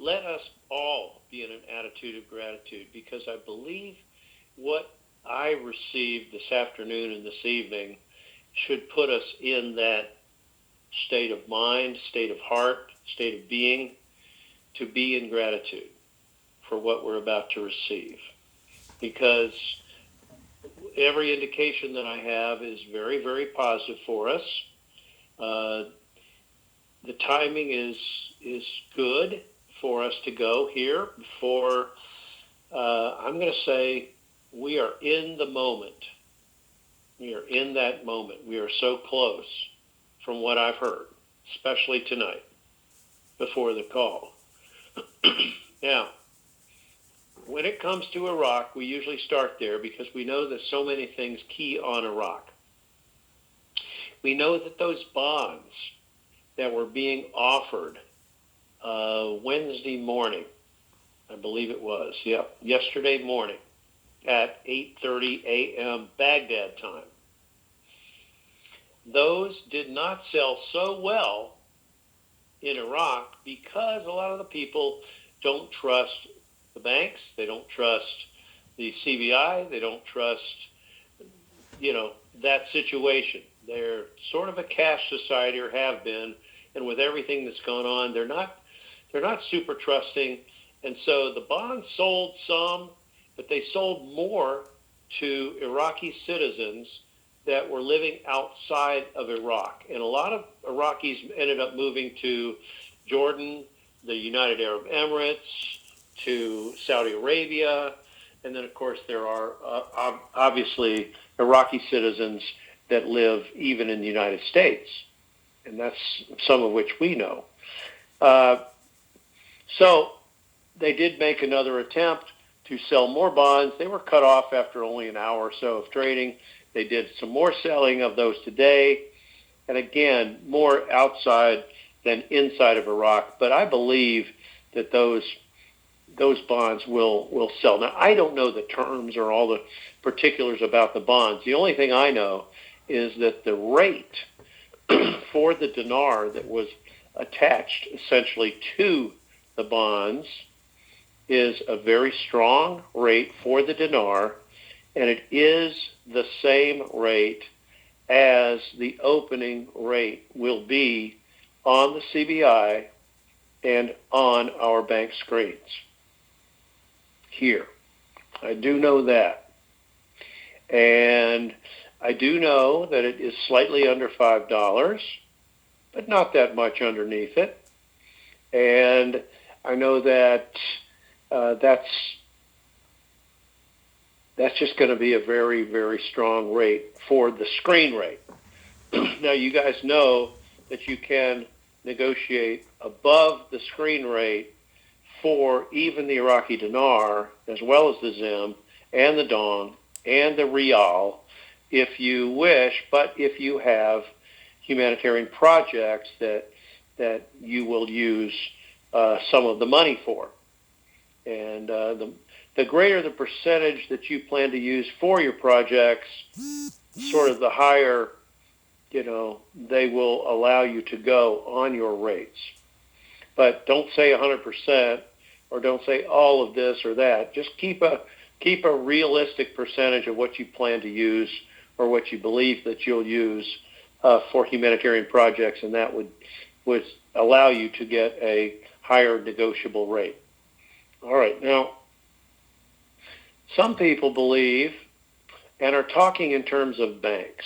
let us all be in an attitude of gratitude, because I believe what I received this afternoon and this evening should put us in that state of mind, state of heart, state of being, to be in gratitude for what we're about to receive. Because every indication that I have is very, very positive for us. The timing is good for us to go here before, I'm going to say, we are in the moment. We are in that moment. We are so close from what I've heard, especially tonight before the call. Now, when it comes to Iraq, we usually start there because we know that so many things key on Iraq. We know that those bonds that were being offered Wednesday morning, I believe it was, yesterday morning at 8:30 a.m. Baghdad time, those did not sell so well in Iraq because a lot of the people don't trust the banks, they don't trust the CBI, they don't trust, that situation. They're sort of a cash society, or have been, and with everything that's gone on, they're not super trusting. And so the bonds sold some, but they sold more to Iraqi citizens that were living outside of Iraq. And a lot of Iraqis ended up moving to Jordan, the United Arab Emirates, to Saudi Arabia, and then, of course, there are obviously Iraqi citizens that live even in the United States, and that's some of which we know. So they did make another attempt to sell more bonds. They were cut off after only an hour or so of trading. They did some more selling of those today, and again, more outside than inside of Iraq. But I believe that those bonds will sell. Now, I don't know the terms or all the particulars about the bonds. The only thing I know is that the rate for the dinar that was attached essentially to the bonds is a very strong rate for the dinar, and it is the same rate as the opening rate will be on the CBI and on our bank screens here. I do know that. And I do know that it is slightly under $5, but not that much underneath it. And I know that that's just going to be a very, very strong rate for the screen rate. Now, you guys know that you can negotiate above the screen rate for even the Iraqi dinar, as well as the zim and the dong and the rial, if you wish, but if you have humanitarian projects that you will use some of the money for. And the greater the percentage that you plan to use for your projects, sort of the higher, they will allow you to go on your rates. But don't say 100%, or don't say all of this or that. Just keep a realistic percentage of what you plan to use or what you believe that you'll use for humanitarian projects, and that would allow you to get a higher negotiable rate. All right, now, some people believe and are talking in terms of banks.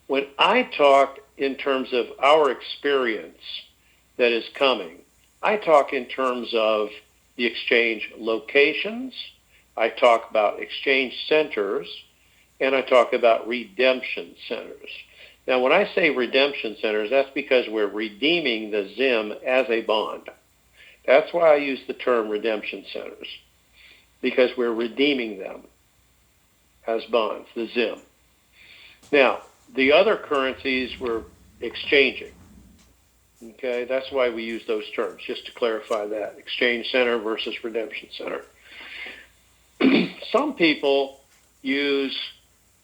When I talk in terms of our experience that is coming, I talk in terms of the exchange locations, I talk about exchange centers, and I talk about redemption centers. Now, when I say redemption centers, that's because we're redeeming the ZIM as a bond. That's why I use the term redemption centers, because we're redeeming them as bonds, the ZIM. Now, the other currencies we're exchanging. Okay, that's why we use those terms, just to clarify that, exchange center versus redemption center. Some people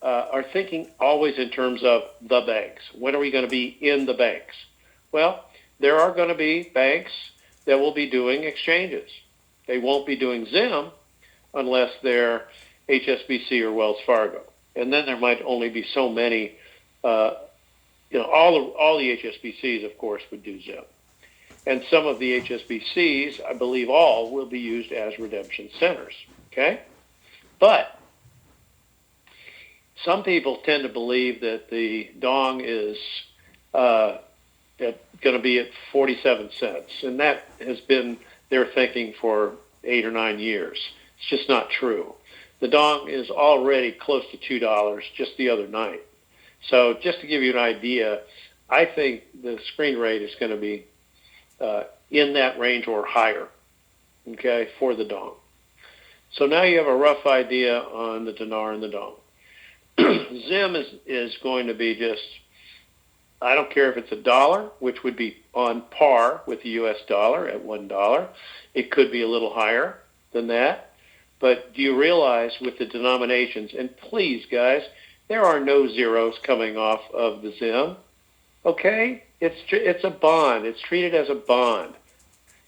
are thinking always in terms of the banks. When are we going to be in the banks? Well, there are going to be banks that will be doing exchanges. They won't be doing Zim unless they're HSBC or Wells Fargo. And then there might only be so many, all the HSBCs, of course, would do Zim. And some of the HSBCs, I believe all, will be used as redemption centers, okay? But some people tend to believe that the dong is going to be at 47 cents, and that has been their thinking for 8 or 9 years. It's just not true. The dong is already close to $2 just the other night. So just to give you an idea, I think the screen rate is going to be in that range or higher, okay, for the dong. So now you have a rough idea on the dinar and the dong. Zim is going to be just, I don't care if it's $1, which would be on par with the U.S. dollar at $1. It could be a little higher than that. But do you realize with the denominations, and please, guys, there are no zeros coming off of the Zim, okay? It's a bond. It's treated as a bond.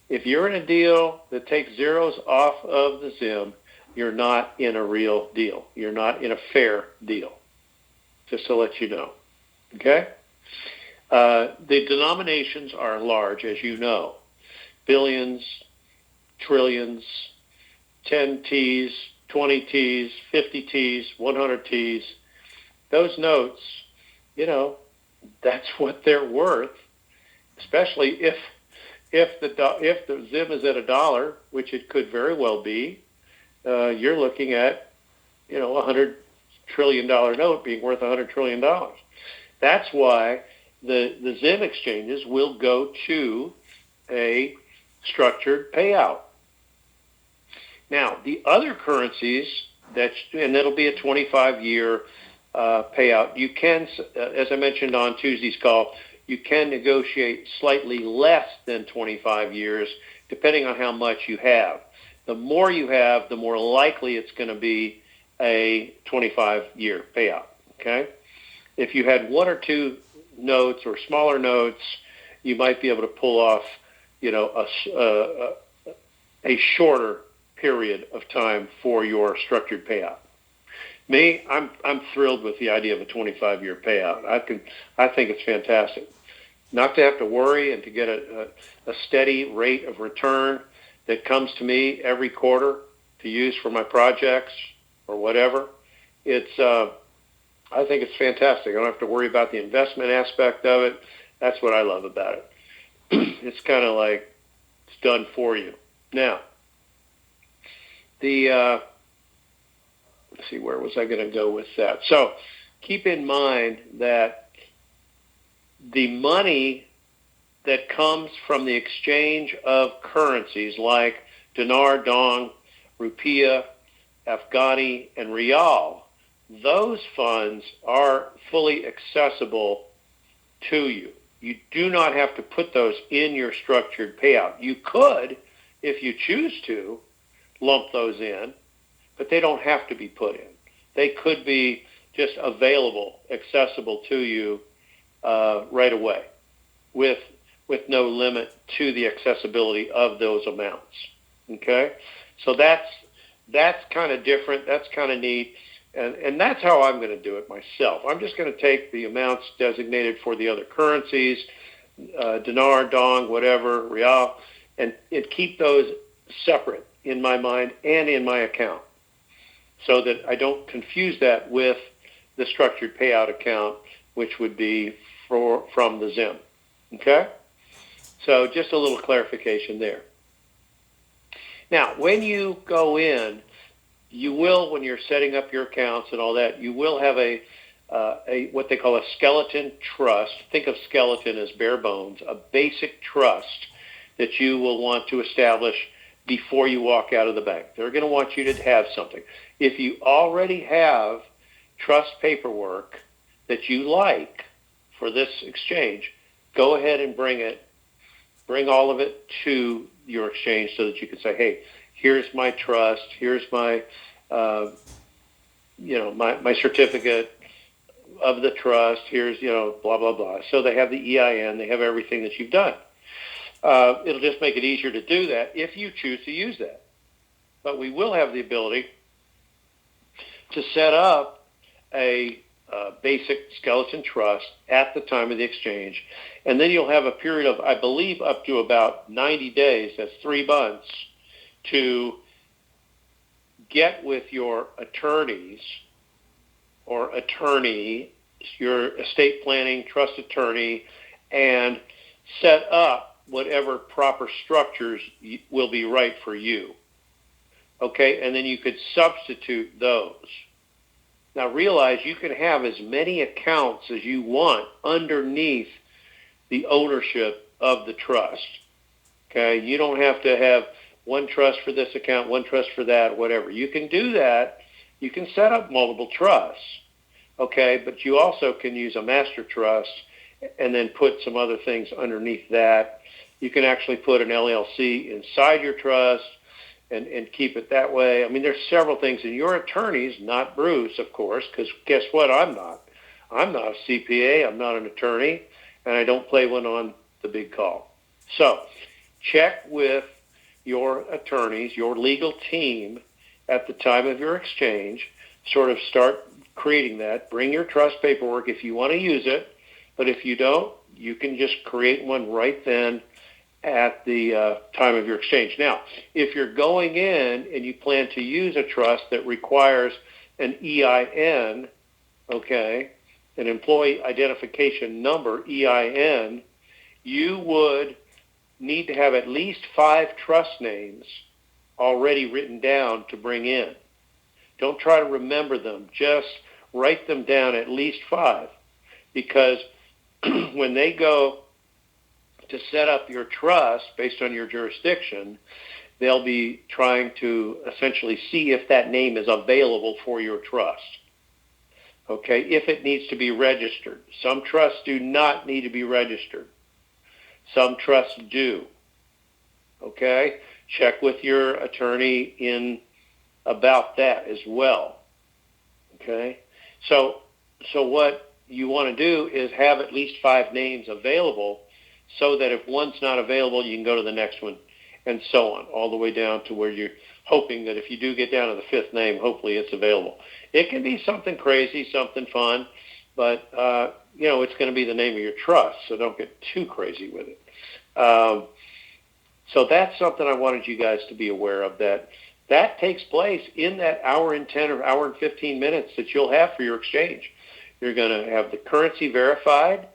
If you're in a deal that takes zeros off of the Zim, you're not in a real deal. You're not in a fair deal, just to let you know, okay? The denominations are large, as you know. Billions, trillions, 10 T's, 20 T's, 50 T's, 100 T's. Those notes, that's what they're worth, especially if the Zim is at $1, which it could very well be. You're looking at, a $100 trillion note being worth $100 trillion. That's why the Zim exchanges will go to a structured payout. Now, the other currencies, and that'll be a 25-year payout. You can, as I mentioned on Tuesday's call, you can negotiate slightly less than 25 years, depending on how much you have. The more you have, the more likely it's going to be a 25-year payout, okay? If you had one or two notes or smaller notes, you might be able to pull off, a shorter period of time for your structured payout. Me, I'm thrilled with the idea of a 25-year payout. I think it's fantastic. Not to have to worry and to get a steady rate of return that comes to me every quarter to use for my projects or whatever. I think it's fantastic. I don't have to worry about the investment aspect of it. That's what I love about it. It's kind of like it's done for you. Now, let's see, where was I going to go with that? So keep in mind that the money that comes from the exchange of currencies like dinar, dong, rupiah, Afghani, and rial, those funds are fully accessible to you. You do not have to put those in your structured payout. You could, if you choose to, lump those in, but they don't have to be put in. They could be just available, accessible to you right away with no limit to the accessibility of those amounts, okay? So that's kind of different. That's kind of neat. And that's how I'm going to do it myself. I'm just going to take the amounts designated for the other currencies, dinar, dong, whatever, rial, and keep those separate in my mind and in my account so that I don't confuse that with the structured payout account, which would be from the Zim. Okay? So just a little clarification there. Now, when you go in, you will, when you're setting up your accounts and all that, you will have a what they call a skeleton trust. Think of skeleton as bare bones, a basic trust that you will want to establish before you walk out of the bank. They're going to want you to have something. If you already have trust paperwork that you like for this exchange, go ahead and bring all of it to your exchange so that you can say, hey, here's my trust, here's my, my certificate of the trust, here's, blah, blah, blah. So they have the EIN, they have everything that you've done. It'll just make it easier to do that if you choose to use that. But we will have the ability to set up a basic skeleton trust at the time of the exchange, and then you'll have a period of, I believe, up to about 90 days, that's 3 months, to get with your attorneys or attorney, your estate planning trust attorney, and set up whatever proper structures will be right for you. Okay, and then you could substitute those. Now realize you can have as many accounts as you want underneath the ownership of the trust. Okay, you don't have to have one trust for this account, one trust for that, whatever. You can do that. You can set up multiple trusts. Okay, but you also can use a master trust and then put some other things underneath that. You can actually put an LLC inside your trust and keep it that way. I mean, there's several things. And your attorneys, not Bruce, of course, because guess what? I'm not. I'm not a CPA. I'm not an attorney. And I don't play one on the big call. So check with your attorneys, your legal team at the time of your exchange. Sort of start creating that. Bring your trust paperwork if you want to use it. But if you don't, you can just create one right then at the time of your exchange. Now, if you're going in and you plan to use a trust that requires an EIN, okay, an employee identification number, EIN, you would need to have at least 5 trust names already written down to bring in. Don't try to remember them. Just write them down, at least 5, because when they go to set up your trust based on your jurisdiction, they'll be trying to essentially see if that name is available for your trust. Okay, if it needs to be registered. Some trusts do not need to be registered. Some trusts do. Okay, check with your attorney in about that as well. Okay, so what you want to do is have at least 5 names available, so that if one's not available, you can go to the next one, and so on, all the way down to where you're hoping that if you do get down to the 5th name, hopefully it's available. It can be something crazy, something fun, but it's going to be the name of your trust, so don't get too crazy with it. So that's something I wanted you guys to be aware of, that takes place in that hour and 10 or hour and 15 minutes that you'll have for your exchange. You're going to have the currency verified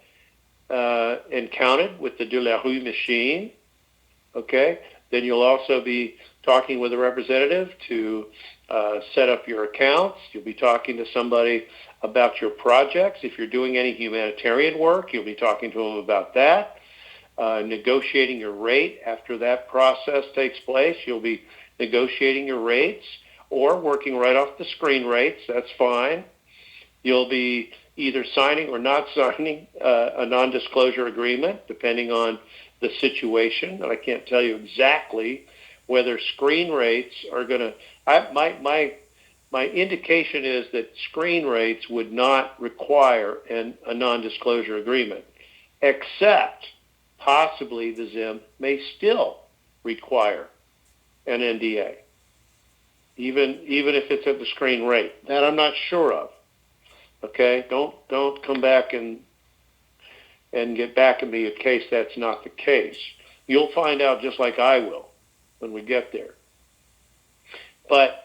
and counted with the De La Rue machine. Okay, then you'll also be talking with a representative to set up your accounts. You'll be talking to somebody about your projects. If you're doing any humanitarian work, you'll be talking to them about that. Negotiating your rate. After that process takes place, you'll be negotiating your rates or working right off the screen rates. That's fine. You'll be either signing or not signing a non-disclosure agreement, depending on the situation. And I can't tell you exactly whether screen rates are going to. My indication is that screen rates would not require a non-disclosure agreement, except possibly the Zim may still require an NDA, even if it's at the screen rate. That I'm not sure of. Okay, don't come back and get back at me in case that's not the case. You'll find out just like I will when we get there. But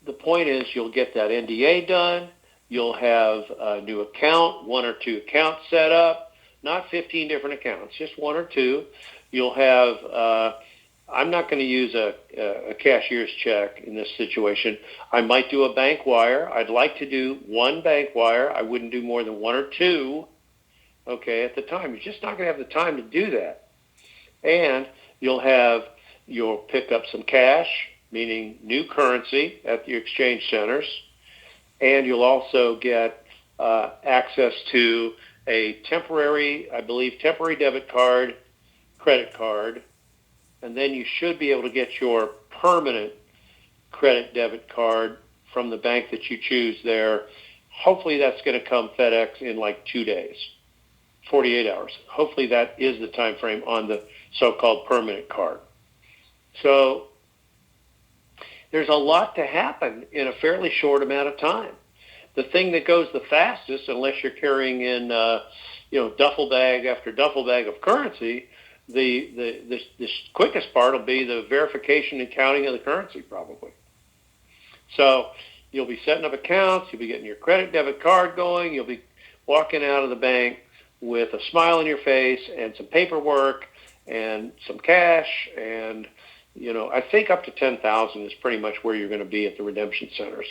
the point is, you'll get that NDA done. You'll have a new account, 1 or 2 accounts set up, not 15 different accounts, just 1 or 2. You'll have. I'm not going to use a cashier's check in this situation. I might do a bank wire. I'd like to do 1 bank wire. I wouldn't do more than 1 or 2, okay, at the time. You're just not going to have the time to do that. And you'll pick up some cash, meaning new currency at the exchange centers, and you'll also get access to a temporary debit card, credit card, and then you should be able to get your permanent credit debit card from the bank that you choose there. Hopefully that's going to come FedEx in like 2 days, 48 hours. Hopefully that is the time frame on the so-called permanent card. So there's a lot to happen in a fairly short amount of time. The thing that goes the fastest, unless you're carrying in, duffel bag after duffel bag of currency, the quickest part will be the verification and counting of the currency, probably. So you'll be setting up accounts, you'll be getting your credit debit card going, you'll be walking out of the bank with a smile on your face and some paperwork and some cash, and I think up to 10,000 is pretty much where you're going to be at the redemption centers.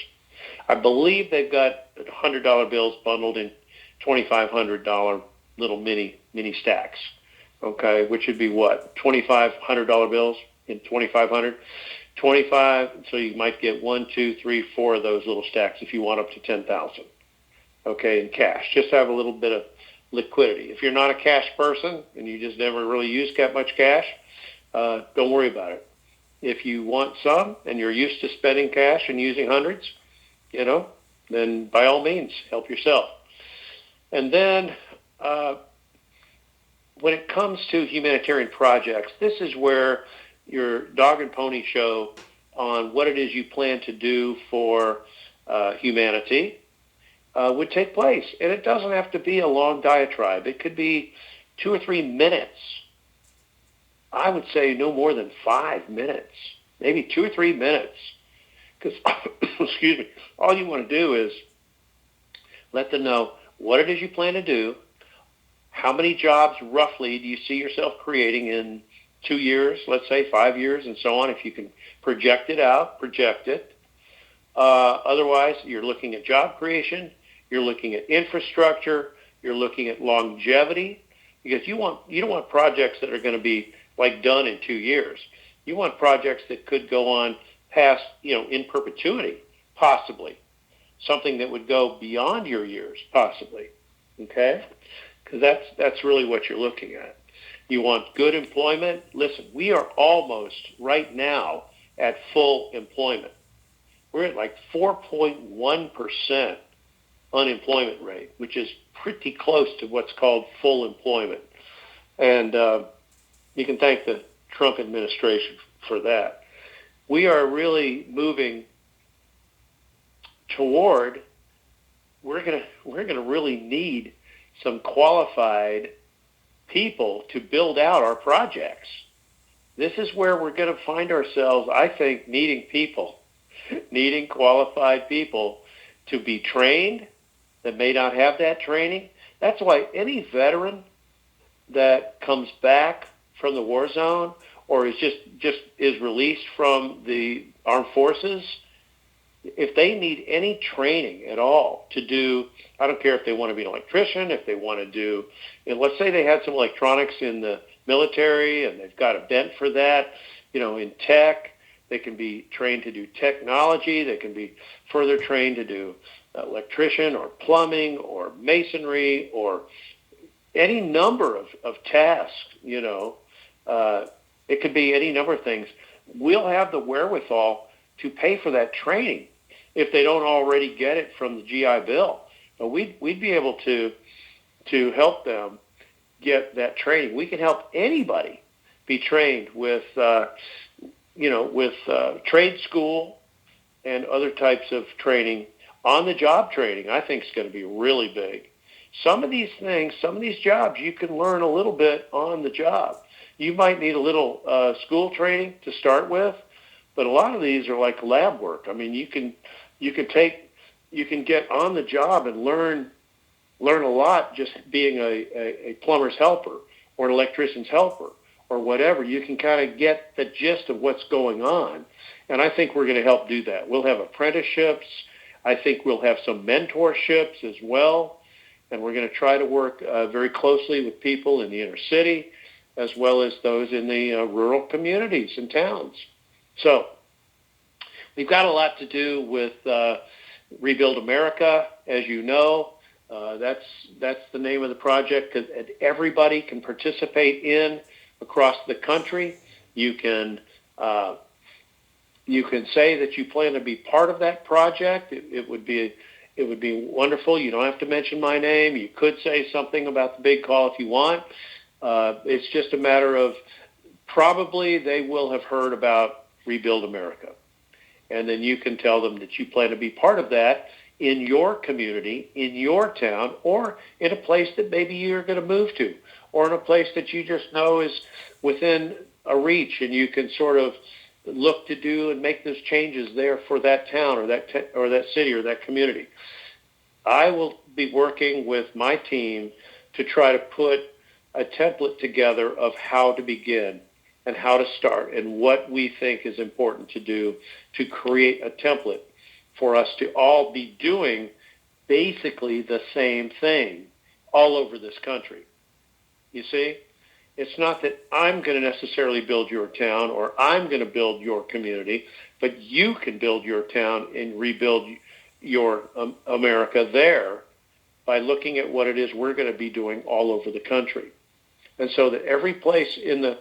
I believe they've got $100 bills bundled in $2,500 little mini stacks. Okay, which would be what? $2,500 bills in 2,500. 25, so you might get 1, 2, 3, 4 of those little stacks if you want up to 10,000. Okay, in cash. Just have a little bit of liquidity. If you're not a cash person and you just never really use that much cash, don't worry about it. If you want some and you're used to spending cash and using hundreds, then by all means, help yourself. And then when it comes to humanitarian projects, this is where your dog and pony show on what it is you plan to do for humanity would take place. And it doesn't have to be a long diatribe. It could be 2 or 3 minutes. I would say no more than 5 minutes, maybe 2 or 3 minutes. Because, excuse me, all you want to do is let them know what it is you plan to do, how many jobs roughly do you see yourself creating in 2 years, let's say 5 years, and so on. If you can project it out, project it. Otherwise, you're looking at job creation, you're looking at infrastructure, you're looking at longevity, because you don't want projects that are going to be like done in 2 years. You want projects that could go on past, in perpetuity, possibly. Something that would go beyond your years, possibly. Okay? Because that's really what you're looking at. You want good employment? Listen, we are almost right now at full employment. We're at like 4.1% unemployment rate, which is pretty close to what's called full employment. And you can thank the Trump administration for that. We are really moving toward, we're gonna really need some qualified people to build out our projects. This is where we're going to find ourselves, I think, needing qualified people to be trained that may not have that training. That's why any veteran that comes back from the war zone or is just is released from the armed forces, if they need any training at all to do, I don't care if they want to be an electrician, if they want to do, let's say they had some electronics in the military and they've got a bent for that, in tech, they can be trained to do technology, they can be further trained to do electrician or plumbing or masonry or any number of tasks, it could be any number of things. We'll have the wherewithal to pay for that training if they don't already get it from the GI Bill. But we'd be able to help them get that training. We can help anybody be trained with trade school and other types of training. On-the-job training, I think, is going to be really big. Some of these things, some of these jobs, you can learn a little bit on the job. You might need a little school training to start with, but a lot of these are like lab work. I mean, you can get on the job and learn a lot just being a plumber's helper or an electrician's helper or whatever. You can kind of get the gist of what's going on, and I think we're going to help do that. We'll have apprenticeships. I think we'll have some mentorships as well, and we're going to try to work very closely with people in the inner city as well as those in the rural communities and towns. So we've got a lot to do with Rebuild America, as you know. That's the name of the project that everybody can participate in across the country. You can say that you plan to be part of that project. It would be wonderful. You don't have to mention my name. You could say something about the big call if you want. It's just a matter of probably they will have heard about Rebuild America. And then you can tell them that you plan to be part of that in your community, in your town, or in a place that maybe you're going to move to, or in a place that you just know is within a reach, and you can sort of look to do and make those changes there for that town or that city or that community. I will be working with my team to try to put a template together of how to begin and how to start and what we think is important to do to create a template for us to all be doing basically the same thing all over this country. You see? It's not that I'm going to necessarily build your town or I'm going to build your community, but you can build your town and rebuild your America there by looking at what it is we're going to be doing all over the country. And so that every place in the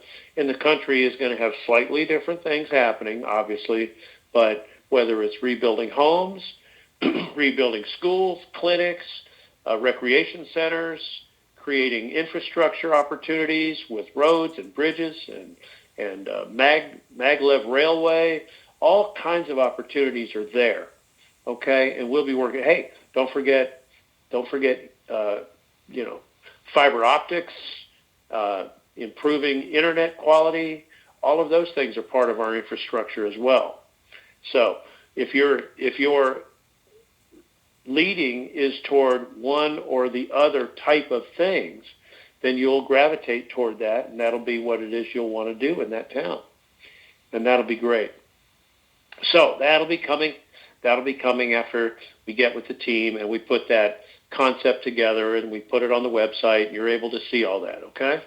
country is going to have slightly different things happening, obviously, but whether it's rebuilding homes, rebuilding schools, clinics, recreation centers, creating infrastructure opportunities with roads and bridges and maglev railway, all kinds of opportunities are there, okay? And we'll be working. Hey, don't forget, fiber optics, improving internet quality. All of those things are part of our infrastructure as well. So if your leading is toward one or the other type of things, then you'll gravitate toward that, and that'll be what it is you'll want to do in that town, and that'll be great. So that'll be coming after we get with the team and we put that concept together and we put it on the website, and you're able to see all that, okay?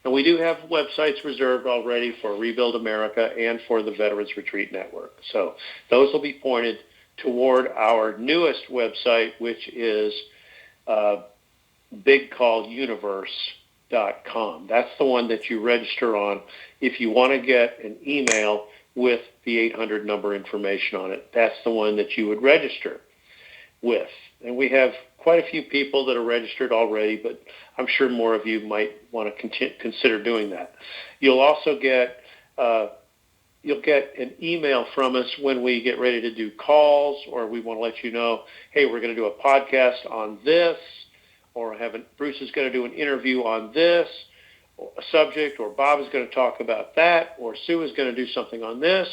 And we do have websites reserved already for Rebuild America and for the Veterans Retreat Network. So those will be pointed toward our newest website, which is bigcalluniverse.com. That's the one that you register on if you want to get an email with the 800 number information on it. That's the one that you would register with. And we have quite a few people that are registered already, but I'm sure more of you might want to consider doing that. You'll also get an email from us when we get ready to do calls, or we want to let you know, hey, we're going to do a podcast on this, or Bruce is going to do an interview on this subject, or Bob is going to talk about that, or Sue is going to do something on this,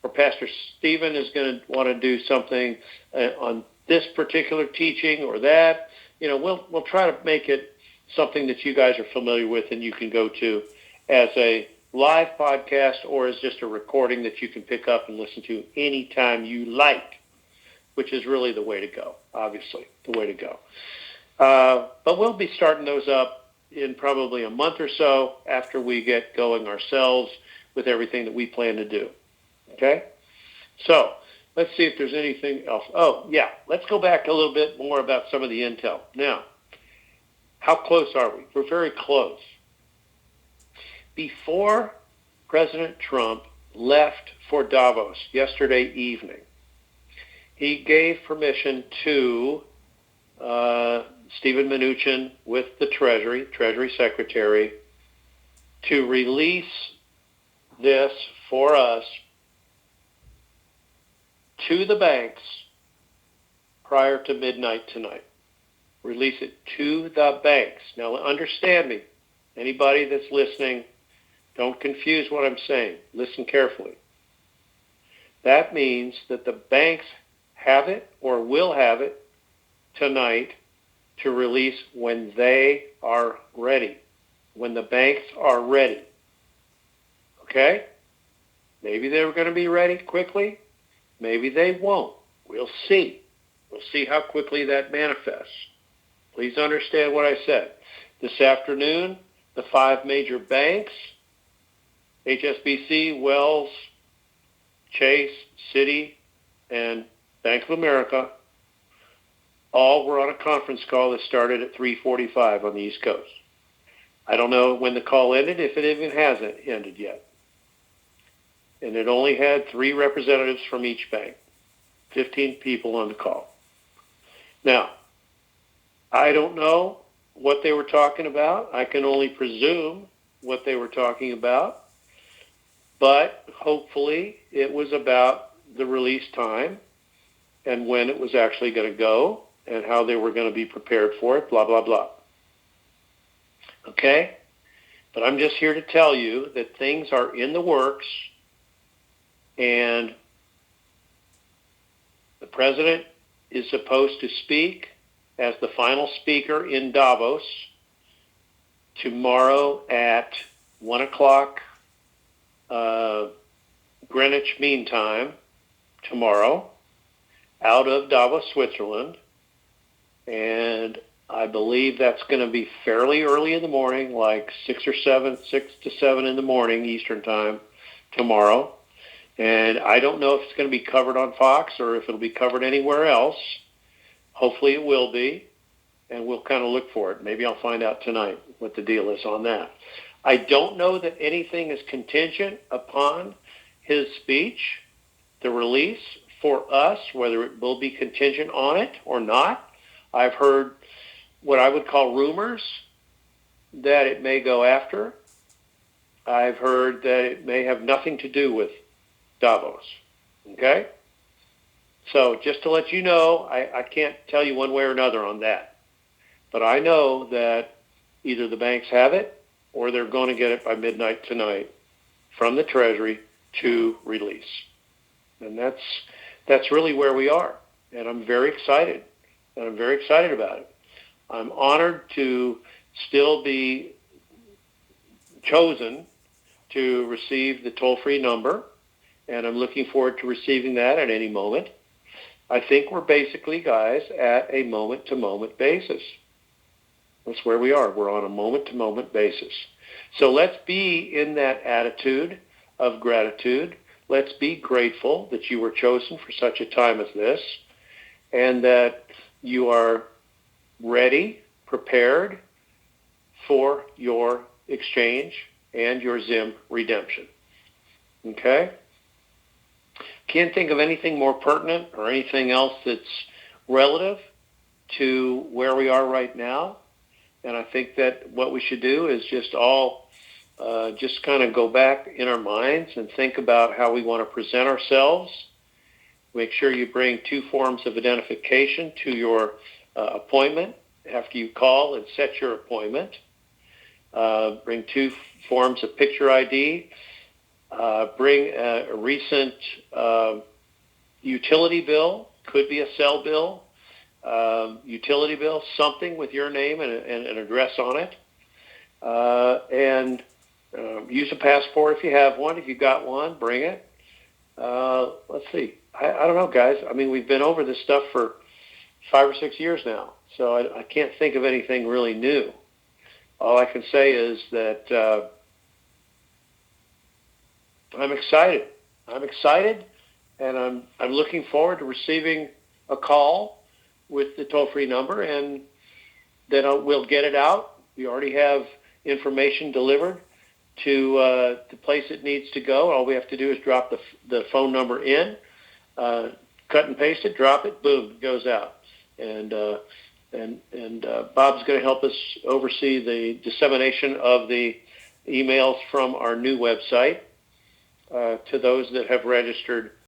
or Pastor Stephen is going to want to do something on this particular teaching or that. We'll try to make it something that you guys are familiar with and you can go to as a live podcast or as just a recording that you can pick up and listen to anytime you like, which is really the way to go, obviously, the way to go. But we'll be starting those up in probably a month or so after we get going ourselves with everything that we plan to do. Okay? So let's see if there's anything else. Oh, yeah. Let's go back a little bit more about some of the intel. Now, how close are we? We're very close. Before President Trump left for Davos yesterday evening, he gave permission to Stephen Mnuchin with the Treasury Secretary, to release this for us to the banks prior to midnight tonight. Release it to the banks. Now, understand me. Anybody that's listening, don't confuse what I'm saying. Listen carefully. That means that the banks have it or will have it tonight to release when they are ready, when the banks are ready. Okay? Maybe they're going to be ready quickly. Maybe they won't. We'll see. We'll see how quickly that manifests. Please understand what I said. This afternoon, the 5 major banks, HSBC, Wells, Chase, Citi, and Bank of America, all were on a conference call that started at 3:45 on the East Coast. I don't know when the call ended, if it even hasn't ended yet. And it only had 3 representatives from each bank, 15 people on the call. Now, I don't know what they were talking about. I can only presume what they were talking about. but hopefully it was about the release time and when it was actually going to go and how they were going to be prepared for it, blah, blah, blah. Okay? But I'm just here to tell you that things are in the works, and the president is supposed to speak as the final speaker in Davos tomorrow at 1 o'clock Greenwich Mean Time tomorrow out of Davos, Switzerland. And I believe that's going to be fairly early in the morning, like 6 to 7 in the morning Eastern Time tomorrow. And I don't know if it's going to be covered on Fox or if it'll be covered anywhere else. Hopefully it will be, and we'll kind of look for it. Maybe I'll find out tonight what the deal is on that. I don't know that anything is contingent upon his speech, the release for us, whether it will be contingent on it or not. I've heard what I would call rumors that it may go after. I've heard that it may have nothing to do with Davos. Okay? So just to let you know, I can't tell you one way or another on that. But I know that either the banks have it or they're going to get it by midnight tonight from the Treasury to release. And that's really where we are. And I'm very excited. And I'm very excited about it. I'm honored to still be chosen to receive the toll-free number, and I'm looking forward to receiving that at any moment. I think we're basically, guys, at a moment-to-moment basis. That's where we are. We're on a moment-to-moment basis. So let's be in that attitude of gratitude. Let's be grateful that you were chosen for such a time as this, and that you are ready, prepared for your exchange and your Zim redemption. Okay? Can't think of anything more pertinent or anything else that's relative to where we are right now. And I think that what we should do is just all just kind of go back in our minds and think about how we want to present ourselves. Make sure you bring 2 forms of identification to your appointment after you call and set your appointment. Bring 2 forms of picture ID. Bring a recent utility bill, could be a cell bill, utility bill, something with your name and an address on it. And use a passport if you have one. If you've got one, bring it. Let's see. I don't know, guys. I mean, we've been over this stuff for 5 or 6 years now, so I can't think of anything really new. All I can say is that I'm excited. I'm excited, and I'm looking forward to receiving a call with the toll-free number, and then we'll get it out. We already have information delivered to the place it needs to go. All we have to do is drop the phone number in, cut and paste it, drop it, boom, it goes out. And Bob's going to help us oversee the dissemination of the emails from our new website to those that have registered